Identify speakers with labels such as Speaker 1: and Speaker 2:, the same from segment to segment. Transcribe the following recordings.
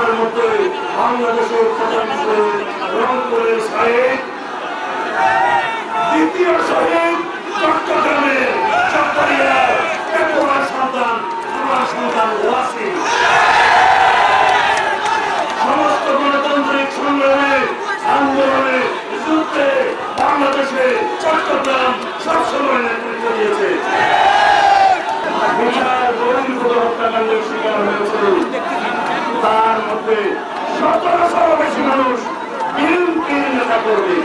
Speaker 1: তার মধ্যে বাংলাদেশের প্রধান শহীদ রংপুরের শহীদ, দ্বিতীয় শহীদ চট্টগ্রামের চকরিয়ার পেপোয়ার সন্তান আমার সন্তান ওয়াসিম। সমস্ত গণতান্ত্রিক সংগ্রামে আন্দোলনে যুদ্ধে বাংলাদেশে চট্টগ্রাম সবসময় নেতৃত্ব দিয়েছে। বিচার বহির্ভূত হত্যাকাণ্ডের শিকার হয়েছে, তার মধ্যে 1700 বেশি মানুষ বিএনপির নেতা কর্মী।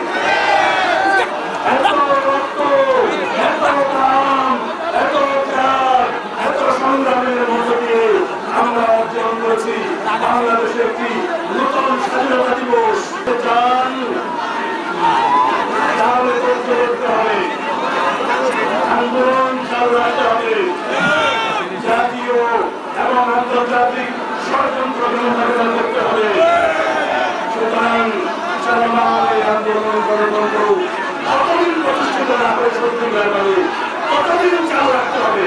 Speaker 1: এত রক্ত, এত দাম, এত ত্যাগ, এত সংগ্রামের মধ্য দিয়ে আমরা অর্জন করেছি বাংলাদেশে একটি নতুন স্বাধীনতা দিবস। তাহলে করতে হবে, আন্দোলন চালু রাখতে হবে, জাতীয় এবং আন্তর্জাতিক ষড়যন্ত্র মোকাবিলা করতে হবে। সুতরাং চলমান এই আন্দোলন গণতন্ত্র কতদিন প্রতিষ্ঠিত না করে সত্যি ততদিন চালু রাখতে হবে।